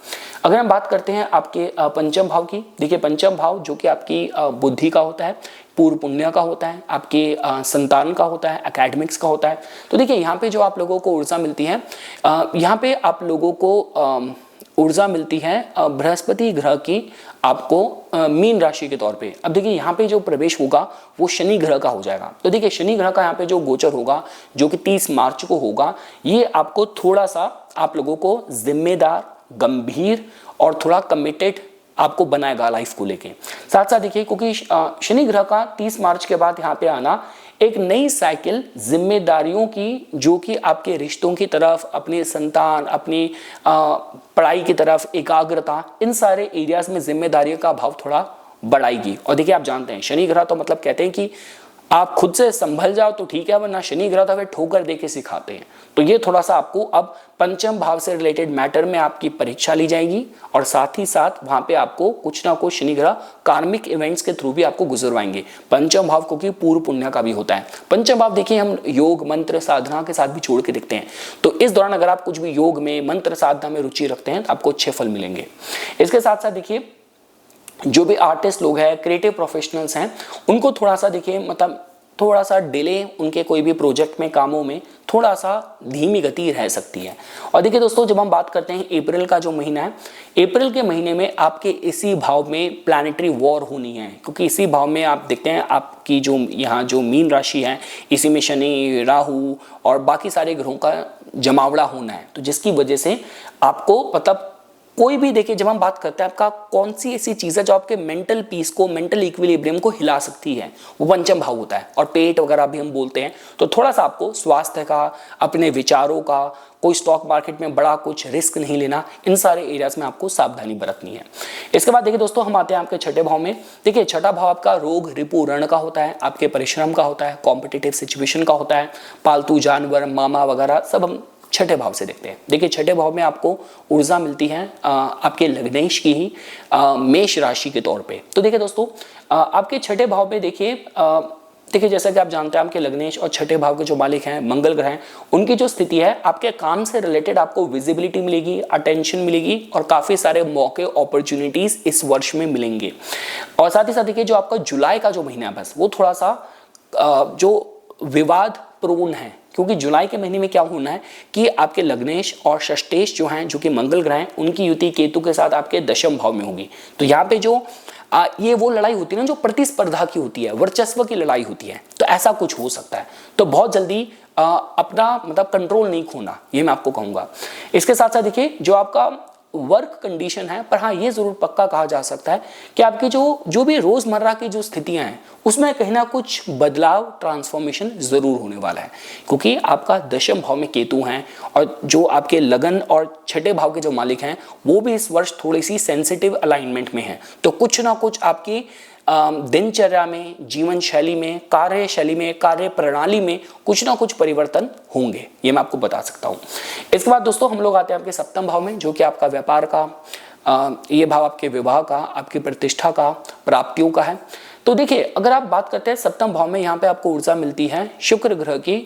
अगर हम बात करते हैं आपके पंचम भाव की, देखिए पंचम भाव जो कि आपकी बुद्धि का होता है, पूर्व पुण्य का होता है, आपके संतान का होता है, एकेडमिक्स का होता है। तो देखिए यहाँ पे जो आप लोगों को ऊर्जा मिलती है, यहाँ पे आप लोगों को ऊर्जा मिलती है बृहस्पति ग्रह की आपको मीन राशि के तौर पे। अब देखिए यहाँ पे जो प्रवेश होगा वो शनि ग्रह का हो जाएगा। तो देखिए शनि ग्रह का यहाँ पे जो गोचर होगा जो कि 30 मार्च को होगा, ये आपको थोड़ा सा आप लोगों को जिम्मेदार, गंभीर और थोड़ा कमिटेड आपको बनाएगा लाइफ को लेके। साथ साथ देखिए क्योंकि शनि ग्रह का 30 मार्च के बाद यहाँ पे आना एक नई साइकिल जिम्मेदारियों की, जो कि आपके रिश्तों की तरफ, अपने संतान, अपनी पढ़ाई की तरफ एकाग्रता, इन सारे एरियाज में जिम्मेदारियों का भाव थोड़ा बढ़ाएगी। और देखिए आप जानते हैं शनि ग्रह तो मतलब कहते हैं कि आप खुद से संभल जाओ तो ठीक है, वरना शनि ग्रह तो वे ठोकर दे के सिखाते हैं। तो ये थोड़ा सा आपको अब पंचम भाव से रिलेटेड मैटर में आपकी परीक्षा ली जाएगी और साथ ही साथ वहां पे आपको कुछ ना कुछ शनि ग्रह कार्मिक इवेंट्स के थ्रू भी आपको गुजरवाएंगे। पंचम भाव क्योंकि पूर्व पुण्य का भी होता है। पंचम भाव देखिए हम योग, मंत्र, साधना के साथ भी जोड़ के देखते हैं। तो इस दौरान अगर आप कुछ भी योग में, मंत्र, साधना में रुचि रखते हैं तो आपको अच्छे फल मिलेंगे। इसके साथ साथ देखिए जो भी आर्टिस्ट लोग हैं, क्रिएटिव प्रोफेशनल्स हैं, उनको थोड़ा सा देखिए मतलब थोड़ा सा डिले उनके कोई भी प्रोजेक्ट में, कामों में थोड़ा सा धीमी गति रह सकती है। और देखिए दोस्तों जब हम बात करते हैं अप्रैल का जो महीना है, अप्रैल के महीने में आपके इसी भाव में प्लैनेटरी वॉर होनी है, क्योंकि इसी भाव में आप देखते हैं आपकी जो यहाँ जो मीन राशि है, इसी में शनि, राहु और बाकी सारे ग्रहों का जमावड़ा होना है। तो जिसकी वजह से आपको मतलब कोई भी देखिए जब हम बात करते हैं आपका कौन सी ऐसी चीज है जो आपके मेंटल पीस को, मेंटल इक्विलिब्रियम को हिला सकती है, वो पंचम भाव होता है। और पेट वगैरह भी हम बोलते हैं। तो थोड़ा सा आपको स्वास्थ्य का, अपने विचारों का, कोई स्टॉक मार्केट में बड़ा कुछ रिस्क नहीं लेना, इन सारे एरियाज में आपको सावधानी बरतनी है। इसके बाद देखिए दोस्तों हम आते हैं आपके छठे भाव में। देखिए छठा भाव आपका रोग, रिपु, ऋण का होता है, आपके परिश्रम का होता है, कॉम्पिटिटिव सिचुएशन का होता है, पालतू जानवर, मामा वगैरह सब हम छठे भाव से देखते हैं। देखिए छठे भाव में आपको ऊर्जा मिलती है आपके लग्नेश की ही मेष राशि के तौर पे। तो देखिए दोस्तों आपके छठे भाव में देखिए जैसा कि आप जानते हैं आपके लग्नेश और छठे भाव के जो मालिक हैं मंगल ग्रह हैं, उनकी जो स्थिति है आपके काम से रिलेटेड आपको विजिबिलिटी मिलेगी, अटेंशन मिलेगी और काफी सारे मौके, अपॉर्चुनिटीज इस वर्ष में मिलेंगे। और साथ ही साथ देखिए जो आपका जुलाई का जो महीना है बस वो थोड़ा सा जो विवाद प्रवण है, क्योंकि जुलाई के महीने में क्या होना है कि आपके लग्नेश और षष्टेश जो हैं, जो कि मंगल ग्रह हैं, उनकी युति केतु के साथ आपके दशम भाव में होगी। तो यहाँ पे जो ये वो लड़ाई होती है ना जो प्रतिस्पर्धा की होती है, वर्चस्व की लड़ाई होती है, तो ऐसा कुछ हो सकता है। तो बहुत जल्दी अपना मतलब कंट्रोल नहीं खोना, ये मैं आपको कहूंगा। इसके साथ साथ देखिए जो आपका वर्क कंडीशन है, पर हाँ ये जरूर पक्का कहा जा सकता है कि आपकी जो भी रोजमर्रा की जो स्थितियां हैं उसमें कहीं ना कुछ बदलाव, ट्रांसफॉर्मेशन जरूर होने वाला है, क्योंकि आपका दशम भाव में केतु हैं और जो आपके लगन और छठे भाव के जो मालिक हैं वो भी इस वर्ष थोड़ी सी सेंसिटिव अलाइनमेंट में है। तो कुछ ना कुछ आपकी दिनचर्या में, जीवन शैली में, कार्यशैली में, कार्य प्रणाली में कुछ ना कुछ परिवर्तन होंगे, ये मैं आपको बता सकता हूं। इसके बाद दोस्तों हम लोग आते हैं आपके सप्तम भाव में, जो कि आपका व्यापार का, ये भाव आपके विवाह का, आपकी प्रतिष्ठा का, प्राप्तियों का है। तो देखिए अगर आप बात करते हैं सप्तम भाव में, यहाँ पे आपको ऊर्जा मिलती है शुक्र ग्रह की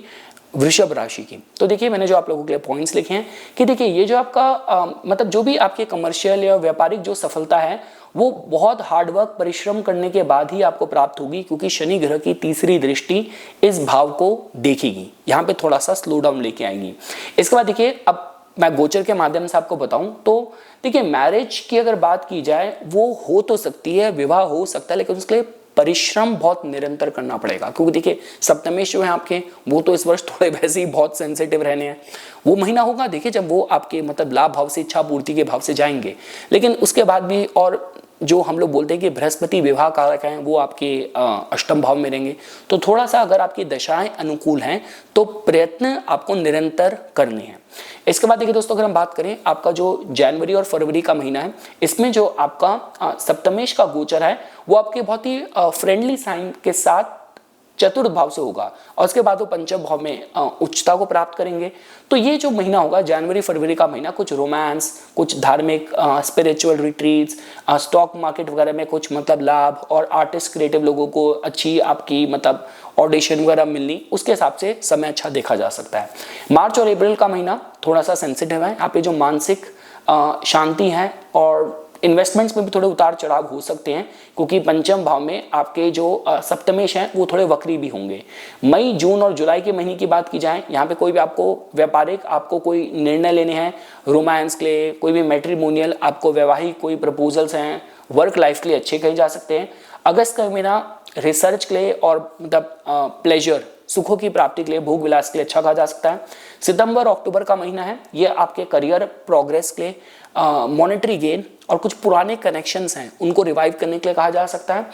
वृषभ राशि की। तो देखिए मैंने जो आप लोगों के लिए पॉइंट्स लिखे हैं कि देखिए ये जो आपका मतलब जो भी आपके कमर्शियल या व्यापारिक जो सफलता है वो बहुत हार्डवर्क परिश्रम करने के बाद ही आपको प्राप्त होगी, क्योंकि शनि ग्रह की तीसरी दृष्टि इस भाव को देखेगी, यहाँ पे थोड़ा सा स्लो डाउन लेके आएंगी। इसके बाद देखिए अब मैं गोचर के माध्यम से आपको बताऊं तो देखिए मैरिज की अगर बात की जाए वो हो तो सकती है, विवाह हो सकता है, लेकिन उसके लिए परिश्रम बहुत निरंतर करना पड़ेगा, क्योंकि देखिए सप्तमेश जो है आपके वो तो इस वर्ष थोड़े वैसे ही बहुत सेंसिटिव रहने हैं। वो महीना होगा देखिए जब वो आपके मतलब लाभ भाव से इच्छा पूर्ति के भाव से जाएंगे, लेकिन उसके बाद भी और जो हम लोग बोलते हैं कि बृहस्पति विवाह कारक हैं वो आपके अष्टम भाव में रहेंगे। तो थोड़ा सा अगर आपकी दशाएं अनुकूल हैं तो प्रयत्न आपको निरंतर करने हैं। इसके बाद देखिए दोस्तों अगर हम बात करें आपका जो जनवरी और फरवरी का महीना है, इसमें जो आपका सप्तमेश का गोचर है वो आपके बहुत ही फ्रेंडली साइन के साथ चतुर्थ भाव से होगा और उसके बाद वो पंचम भाव में उच्चता को प्राप्त करेंगे। तो ये जो महीना होगा जनवरी फरवरी का महीना, कुछ रोमांस, कुछ धार्मिक स्पिरिचुअल रिट्रीट्स, स्टॉक मार्केट वगैरह में कुछ मतलब लाभ और आर्टिस्ट क्रिएटिव लोगों को अच्छी आपकी मतलब ऑडिशन वगैरह मिलनी, उसके हिसाब से समय अच्छा देखा जा सकता है। मार्च और अप्रैल का महीना थोड़ा सा सेंसिटिव है, यहाँ पे जो मानसिक शांति है और इन्वेस्टमेंट्स में भी थोड़े उतार चढ़ाव हो सकते हैं, क्योंकि पंचम भाव में आपके जो सप्तमेश हैं वो थोड़े वक्री भी होंगे। मई जून और जुलाई के महीने की बात की जाए, यहाँ पे कोई भी आपको व्यापारिक आपको कोई निर्णय लेने हैं, रोमांस के लिए, कोई भी मैट्रिमोनियल आपको वैवाहिक कोई प्रपोजल्स हैं, वर्क लाइफ के लिए अच्छे कहे जा सकते हैं। अगस्त का महीना रिसर्च के लिए और मतलब प्लेजर सुखों की प्राप्ति के लिए, भोग विलास के लिए अच्छा कहा जा सकता है। सितंबर अक्टूबर का महीना है ये आपके करियर प्रोग्रेस के लिए, मॉनेटरी गेन और कुछ पुराने कनेक्शंस हैं उनको रिवाइव करने के लिए कहा जा सकता है।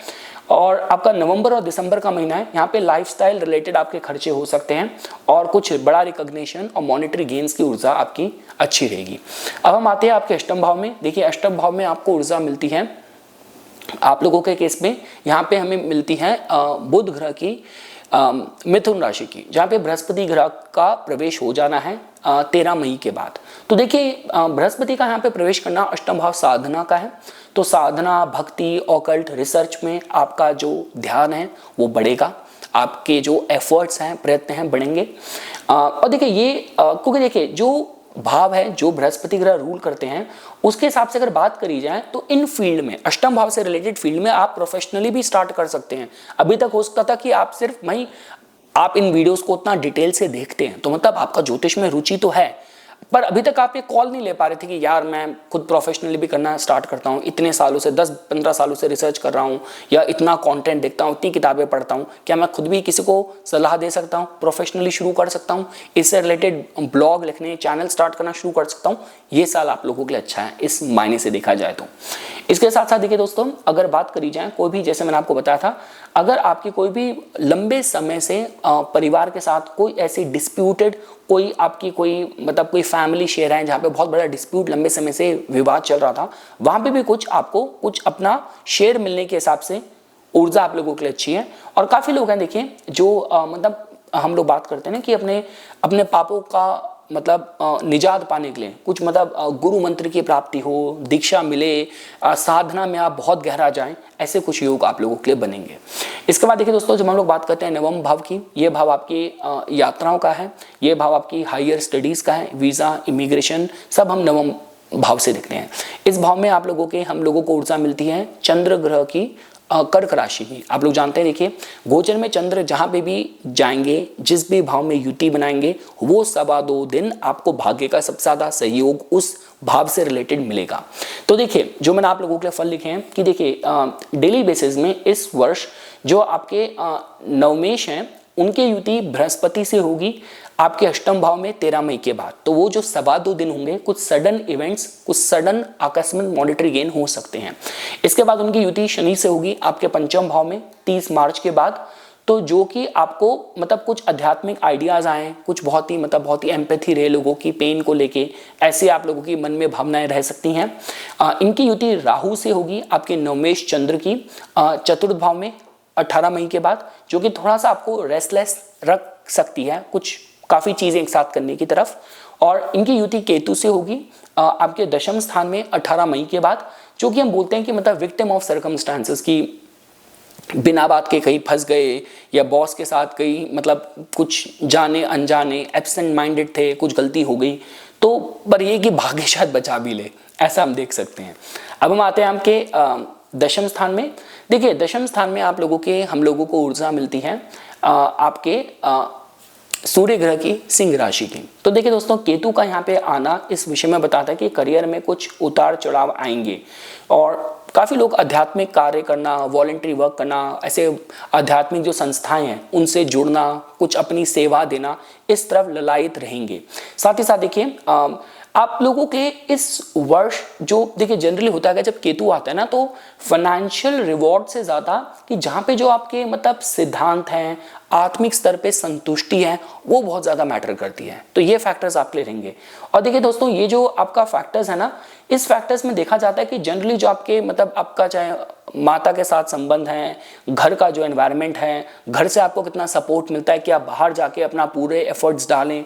और आपका नवंबर और दिसंबर का महीना है, यहाँ पे लाइफस्टाइल रिलेटेड आपके खर्चे हो सकते हैं और कुछ बड़ा रिकॉग्निशन और मॉनेटरी गेन्स की ऊर्जा आपकी अच्छी रहेगी। अब हम आते हैं आपके अष्टम भाव में। देखिए अष्टम भाव में आपको ऊर्जा मिलती है, आप लोगों के केस में यहाँ पे हमें मिलती है बुध ग्रह की मिथुन राशि की, जहाँ पे बृहस्पति ग्रह का प्रवेश हो जाना है 13 मई के बाद। तो देखिए बृहस्पति का यहाँ पे प्रवेश करना अष्टम भाव साधना का है, तो साधना, भक्ति, ऑकल्ट, रिसर्च में आपका जो ध्यान है वो बढ़ेगा, आपके जो एफर्ट्स हैं, प्रयत्न हैं बढ़ेंगे। और देखिए ये क्योंकि देखिए जो भाव है जो बृहस्पति ग्रह रूल करते हैं उसके हिसाब से अगर बात करी जाए तो इन फील्ड में अष्टम भाव से रिलेटेड फील्ड में आप प्रोफेशनली भी स्टार्ट कर सकते हैं। अभी तक हो सकता था कि आप सिर्फ भाई आप इन वीडियोस को उतना डिटेल से देखते हैं तो मतलब आपका ज्योतिष में रुचि तो है, पर अभी तक आप ये कॉल नहीं ले पा रहे थे कि यार मैं खुद प्रोफेशनली भी करना स्टार्ट करता हूँ, इतने सालों से 10-15 सालों से रिसर्च कर रहा हूँ या इतना कंटेंट देखता हूँ, इतनी किताबें पढ़ता हूँ, क्या मैं खुद भी किसी को सलाह दे सकता हूँ, प्रोफेशनली शुरू कर सकता हूँ, इससे रिलेटेड ब्लॉग लिखने, चैनल स्टार्ट करना शुरू कर सकता हूँ। ये साल आप लोगों के लिए अच्छा है इस मायने से देखा जाए तो। इसके साथ साथ देखिए दोस्तों अगर बात करी जाए कोई भी, जैसे मैंने आपको बताया था, अगर आपकी कोई भी लंबे समय से परिवार के साथ कोई ऐसी डिस्प्यूटेड कोई आपकी कोई मतलब कोई फैमिली शेयर है जहाँ पे बहुत बड़ा डिस्प्यूट लंबे समय से विवाद चल रहा था, वहाँ पे भी कुछ आपको कुछ अपना शेयर मिलने के हिसाब से ऊर्जा आप लोगों के लिए अच्छी है। और काफ़ी लोग हैं देखिए जो मतलब हम लोग बात करते हैं ना कि अपने अपने पापों का मतलब निजात पाने के लिए कुछ मतलब गुरु मंत्र की प्राप्ति हो, दीक्षा मिले, साधना में आप बहुत गहरा जाएं, ऐसे कुछ योग आप लोगों के लिए बनेंगे। इसके बाद देखिए दोस्तों जब हम लोग बात करते हैं नवम भाव की, ये भाव आपकी यात्राओं का है, ये भाव आपकी हायर स्टडीज़ का है, वीज़ा, इमिग्रेशन सब हम नवम भाव से देखते हैं। इस भाव में आप लोगों के हम लोगों को ऊर्जा मिलती है चंद्र ग्रह की कर्क राशि ही। आप लोग जानते हैं देखिए गोचर में चंद्र जहां पे भी जाएंगे, जिस भी भाव में युति बनाएंगे, वो 2.25 दिन आपको भाग्य का सबसे ज्यादा सहयोग उस भाव से रिलेटेड मिलेगा। तो देखिए जो मैंने आप लोगों के लिए फल लिखे हैं कि देखिए डेली बेसिस में इस वर्ष जो आपके नवमेश हैं उनके युति बृहस्पति से होगी आपके अष्टम भाव में 13 मई के बाद। तो वो जो 2.25 दिन होंगे, कुछ सडन इवेंट्स, कुछ सडन आकस्मिक मॉनेटरी गेन हो सकते हैं। इसके बाद उनकी युति शनि से होगी आपके पंचम भाव में 30 मार्च के बाद, तो जो कि आपको मतलब कुछ आध्यात्मिक आइडियाज आए, कुछ बहुत ही एम्पैथी रहे लोगों की पेन को लेके, ऐसे आप लोगों की मन में भावनाएं रह सकती हैं। इनकी युति राहु से होगी आपके नवमेश चंद्र की चतुर्थ भाव में 18 मई के बाद, जो कि थोड़ा सा आपको रेस्टलेस रख सकती है, कुछ काफ़ी चीज़ें एक साथ करने की तरफ। और इनकी युति केतु से होगी आपके दशम स्थान में 18 मई के बाद, जो कि हम बोलते हैं कि मतलब विक्टिम ऑफ सर्कमस्टांसेस की बिना बात के कहीं फंस गए या बॉस के साथ कहीं मतलब कुछ जाने अनजाने एब्सेंट माइंडेड थे, कुछ गलती हो गई, तो पर ये कि भाग्य शायद बचा भी ले, ऐसा हम देख सकते हैं। अब हम आते हैं आपके दशम स्थान में। देखिए दशम स्थान में हम लोगों को ऊर्जा मिलती है आपके सूर्य ग्रह की सिंह राशि की। तो देखिए दोस्तों, केतु का यहाँ पे आना इस विषय में बताता है कि करियर में कुछ उतार चढ़ाव आएंगे और काफ़ी लोग आध्यात्मिक कार्य करना, वॉलंटरी वर्क करना, ऐसे आध्यात्मिक जो संस्थाएं हैं उनसे जुड़ना, कुछ अपनी सेवा देना, इस तरफ ललायित रहेंगे। साथ ही साथ देखिए आप लोगों के इस वर्ष जो देखिए जनरली होता है जब केतु आता है ना, तो फाइनेंशियल रिवॉर्ड से ज़्यादा कि जहाँ पे जो आपके मतलब सिद्धांत हैं, आत्मिक स्तर पे संतुष्टि है, वो बहुत ज़्यादा मैटर करती है। तो ये फैक्टर्स आपके लिए रहेंगे। और देखिए दोस्तों, ये जो आपका फैक्टर्स है ना, इस फैक्टर्स में देखा जाता है कि जनरली जो आपके मतलब आपका चाहे माता के साथ संबंध है, घर का जो एनवायरनमेंट है, घर से आपको कितना सपोर्ट मिलता है कि आप बाहर जाके अपना पूरे एफर्ट्स डालें,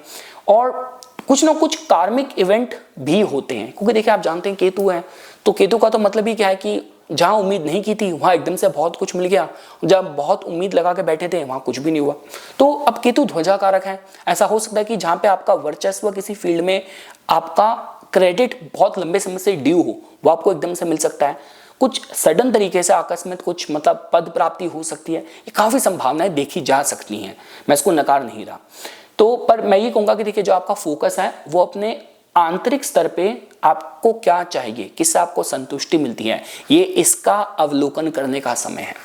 और कुछ ना कुछ कार्मिक इवेंट भी होते हैं। क्योंकि देखिए आप जानते हैं केतु है, तो केतु का तो मतलब ही क्या है कि जहां उम्मीद नहीं की थी वहां एकदम से बहुत कुछ मिल गया, जब बहुत उम्मीद लगा के बैठे थे वहां कुछ भी नहीं हुआ। तो अब केतु ध्वजा कारक है। ऐसा हो सकता है कि जहां पे आपका वर्चस्व किसी फील्ड में आपका क्रेडिट बहुत लंबे समय से ड्यू हो, वो आपको एकदम से मिल सकता है। कुछ सडन तरीके से आकस्मिक कुछ मतलब पद प्राप्ति हो सकती है। ये काफी संभावनाएं देखी जा सकती हैं, मैं इसको नकार नहीं रहा। तो पर मैं ये कहूंगा कि देखिए जो आपका फोकस है वो अपने आंतरिक स्तर पे आपको क्या चाहिए, किससे आपको संतुष्टि मिलती है, ये इसका अवलोकन करने का समय है।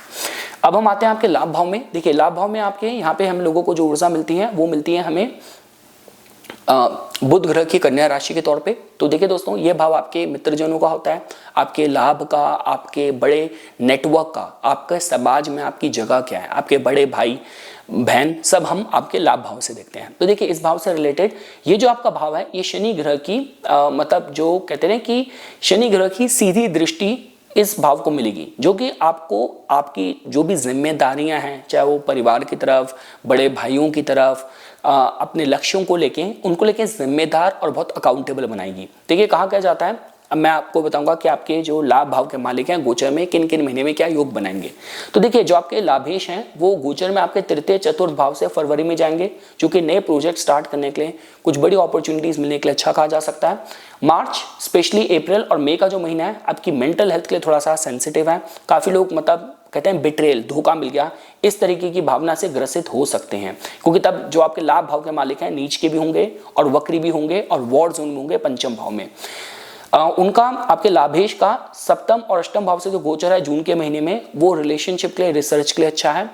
अब हम आते हैं आपके लाभ भाव में। देखिए लाभ भाव में आपके यहाँ पे हम लोगों को जो ऊर्जा मिलती है वो मिलती है हमें बुध ग्रह की कन्या राशि के तौर पे। तो देखिए दोस्तों, ये भाव आपके मित्रजनों का होता है, आपके लाभ का, आपके बड़े नेटवर्क का, आपके समाज में आपकी जगह क्या है, आपके बड़े भाई बहन सब हम आपके लाभ भाव से देखते हैं। तो देखिए इस भाव से रिलेटेड ये जो आपका भाव है, ये शनि ग्रह की मतलब जो कहते हैं कि शनि ग्रह की सीधी दृष्टि इस भाव को मिलेगी, जो कि आपको आपकी जो भी जिम्मेदारियां हैं, चाहे वो परिवार की तरफ, बड़े भाइयों की तरफ, अपने लक्ष्यों को लेके उनको लेके जिम्मेदार और बहुत अकाउंटेबल बनाएगी। देखिए कहा क्या जाता है, अब मैं आपको बताऊंगा कि आपके जो लाभ भाव के मालिक हैं गोचर में किन किन महीने में क्या योग बनाएंगे। तो देखिए जो आपके लाभेश हैं वो गोचर में आपके तृतीय चतुर्थ भाव से फरवरी में जाएंगे, जो कि नए प्रोजेक्ट स्टार्ट करने के लिए, कुछ बड़ी अपॉर्चुनिटीज मिलने के लिए अच्छा कहा जा सकता है। मार्च स्पेशली अप्रैल और मई का जो महीना है आपकी मेंटल हेल्थ के लिए थोड़ा सा सेंसिटिव है। काफी लोग मतलब कहते हैं बिट्रेल, धोखा मिल गया, इस तरीके की भावना से ग्रसित हो सकते हैं, क्योंकि तब जो आपके लाभ भाव के मालिक हैं नीच के भी होंगे और वक्री भी होंगे और वॉर जोन में होंगे पंचम भाव में। उनका आपके लाभेश का सप्तम और अष्टम भाव से जो गोचर है जून के महीने में, वो रिलेशनशिप के लिए, रिसर्च के लिए अच्छा है।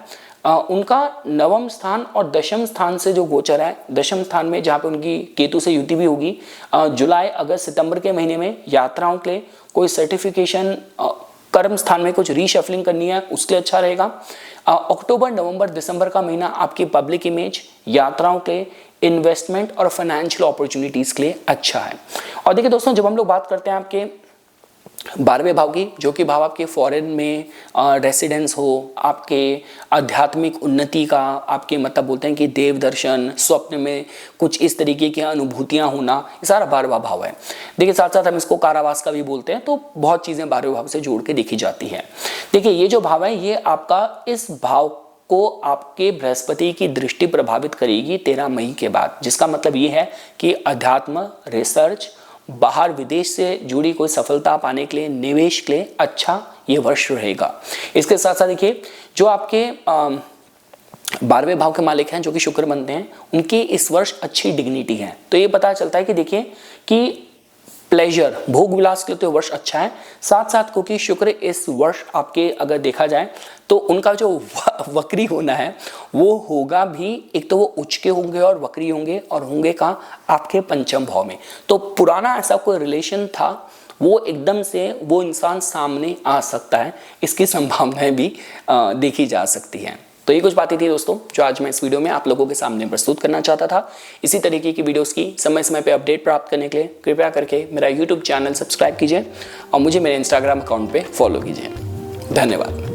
उनका नवम स्थान और दशम स्थान से जो गोचर है, दशम स्थान में जहाँ पे उनकी केतु से युति भी होगी, जुलाई अगस्त सितंबर के महीने में यात्राओं के लिए, कोई सर्टिफिकेशन, कर्म स्थान में कुछ रीशफलिंग करनी है उसके लिए अच्छा रहेगा। अक्टूबर नवंबर दिसंबर का महीना आपकी पब्लिक इमेज, यात्राओं के लिए, इन्वेस्टमेंट और फाइनेंशियल अपॉर्चुनिटीज के लिए अच्छा है। और देखिए दोस्तों, जब हम लोग बात करते हैं आपके 12वें भाव की, जो कि भाव आपके फॉरेन में रेसिडेंस हो, आपके आध्यात्मिक उन्नति का, आपके मतलब बोलते हैं कि देव दर्शन, स्वप्न में कुछ इस तरीके की अनुभूतियां होना, ये सारा 12वां भाव है। देखिए साथ साथ हम इसको कारावास का भी बोलते हैं। तो बहुत चीजें 12वें भाव से जोड़ के देखी जाती है। देखिए ये जो भाव है ये आपका इस भाव को आपके बृहस्पति की दृष्टि प्रभावित करेगी 13 मई के बाद, जिसका मतलब ये है कि अध्यात्म, रिसर्च, बाहर विदेश से जुड़ी कोई सफलता पाने के लिए, निवेश के लिए अच्छा ये वर्ष रहेगा। इसके साथ साथ देखिए जो आपके 12वें भाव के मालिक हैं, जो कि शुक्र बनते हैं, उनकी इस वर्ष अच्छी डिग्निटी है। तो ये पता चलता है कि देखिए कि प्लेजर, भोग विलास के लिए तो वर्ष अच्छा है। साथ साथ क्योंकि शुक्र इस वर्ष आपके अगर देखा जाए तो उनका जो वक्री होना है वो होगा भी, एक तो वो उच्च के होंगे और वक्री होंगे, और होंगे कहाँ, आपके पंचम भाव में। तो पुराना ऐसा कोई रिलेशन था वो एकदम से वो इंसान सामने आ सकता है, इसकी संभावनाएं भी देखी जा सकती है। तो ये कुछ बातें थी दोस्तों जो आज मैं इस वीडियो में आप लोगों के सामने प्रस्तुत करना चाहता था। इसी तरीके की वीडियोस की समय समय पे अपडेट प्राप्त करने के लिए कृपया करके मेरा यूट्यूब चैनल सब्सक्राइब कीजिए और मुझे मेरे इंस्टाग्राम अकाउंट पे फॉलो कीजिए। धन्यवाद।